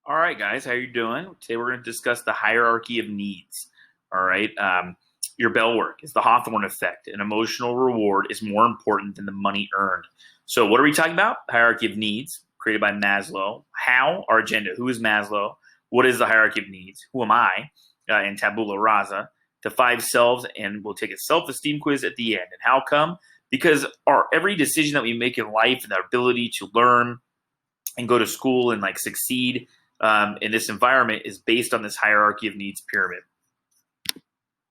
All right, guys, how you doing? Today we're going to discuss the hierarchy of needs. All right, your bell work is the Hawthorne effect. An emotional reward is more important than the money earned. So, what are we talking about? Hierarchy of needs created by Maslow. How? Our agenda. Who is Maslow? What is the hierarchy of needs? Who am I? And tabula rasa. The five selves, and we'll take a self-esteem quiz at the end. And how come? Because our every decision that we make in life and our ability to learn and go to school and like succeed in this environment is based on this hierarchy of needs pyramid.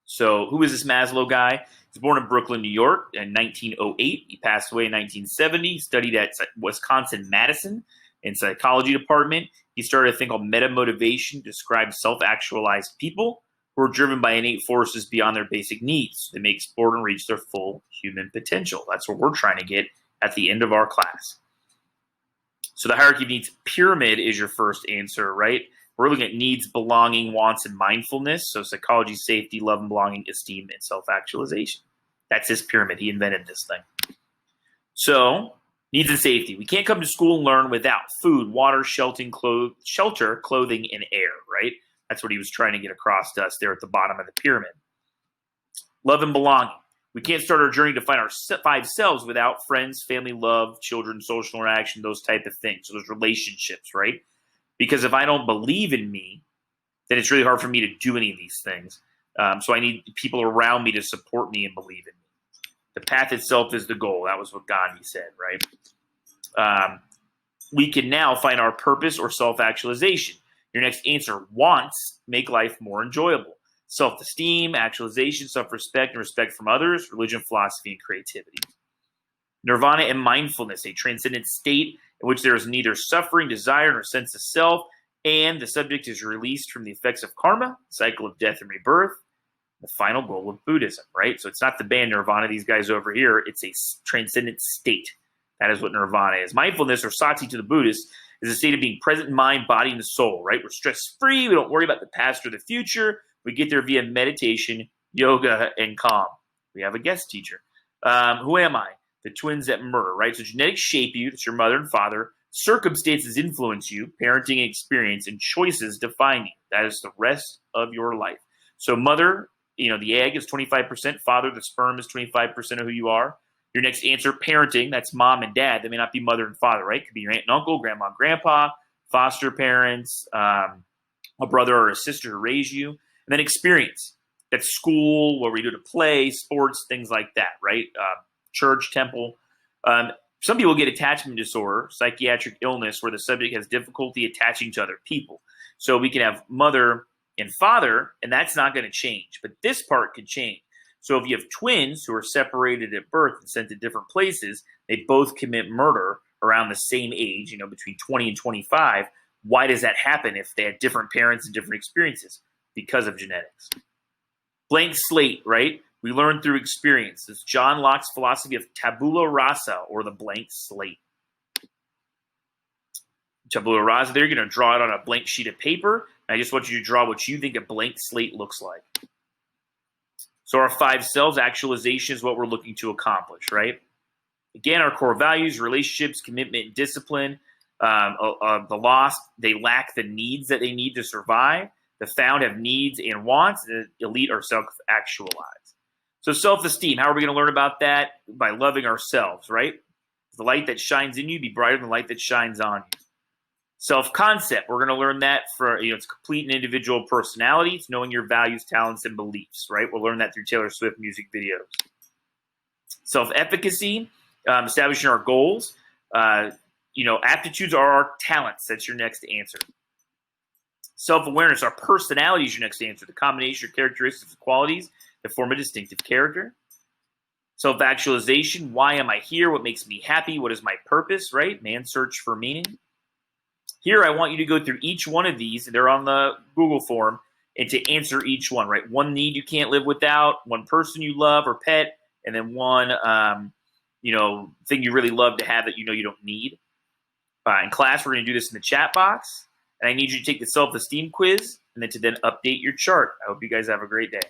So who is this Maslow guy? He was born in Brooklyn, New York in 1908. He passed away in 1970. He studied at Wisconsin-Madison in psychology department. He started a thing called meta-motivation to describe self-actualized people who are driven by innate forces beyond their basic needs. They may explore and reach their full human potential. That's what we're trying to get at the end of our class. So the hierarchy of needs pyramid is your first answer, right? We're looking at needs, belonging, wants, and mindfulness. So psychology, safety, love and belonging, esteem, and self-actualization. That's his pyramid. He invented this thing. So needs and safety. We can't come to school and learn without food, water, shelter, clothing, and air, right? That's what he was trying to get across to us there at the bottom of the pyramid. Love and belonging. We can't start our journey to find our five selves without friends, family, love, children, social interaction, those type of things. So those relationships, right? Because if I don't believe in me, then it's really hard for me to do any of these things. So I need people around me to support me and believe in me. The path itself is the goal. That was what Gandhi said, right? We can now find our purpose or self-actualization. Your next answer, wants, make life more enjoyable. Self-esteem, actualization, self-respect, and respect from others, religion, philosophy, and creativity. Nirvana and mindfulness, a transcendent state in which there is neither suffering, desire, nor sense of self, and the subject is released from the effects of karma, cycle of death and rebirth, the final goal of Buddhism, right? So it's not the band Nirvana, these guys over here, it's a transcendent state. That is what Nirvana is. Mindfulness, or sati to the Buddhists, is a state of being present in mind, body, and soul, right? We're stress-free, we don't worry about the past or the future. We get there via meditation, yoga, and calm. We have a guest teacher. Who am I? The twins that murder, right? So genetics shape you. That's your mother and father. Circumstances influence you. Parenting and experience and choices define you. That is the rest of your life. So mother, the egg is 25%. Father, the sperm is 25% of who you are. Your next answer, parenting. That's mom and dad. They may not be mother and father, right? It could be your aunt and uncle, grandma and grandpa, foster parents, a brother or a sister who raised you. And then experience. That's school, what we do to play, sports, things like that, right? Church, temple. Some people get attachment disorder, psychiatric illness, where the subject has difficulty attaching to other people. So we can have mother and father, and that's not going to change. But this part could change. So if you have twins who are separated at birth and sent to different places, they both commit murder around the same age, between 20 and 25. Why does that happen if they had different parents and different experiences? Because of genetics. Blank slate, right? We learn through experience. It's John Locke's philosophy of tabula rasa, or the blank slate. Tabula rasa, there you're going to draw it on a blank sheet of paper. I just want you to draw what you think a blank slate looks like. So our five selves, actualization is what we're looking to accomplish, right? Again, our core values, relationships, commitment, and discipline. The lost, they lack the needs that they need to survive. The found have needs and wants. The elite are self-actualized. So self-esteem, how are we going to learn about that? By loving ourselves, right? The light that shines in you be brighter than the light that shines on you. Self-concept, we're going to learn that for, it's complete and individual personality. It's knowing your values, talents, and beliefs, right? We'll learn that through Taylor Swift music videos. Self-efficacy, establishing our goals. Aptitudes are our talents. That's your next answer. Self-awareness, our personality is your next answer. The combination of characteristics and qualities that form a distinctive character. Self-actualization, why am I here? What makes me happy? What is my purpose, right? Man's search for meaning. Here, I want you to go through each one of these. They're on the Google form, and to answer each one, right? One need you can't live without, one person you love or pet, and then one, thing you really love to have that you don't need. In class, we're going to do this in the chat box. And I need you to take the self-esteem quiz and then update your chart. I hope you guys have a great day.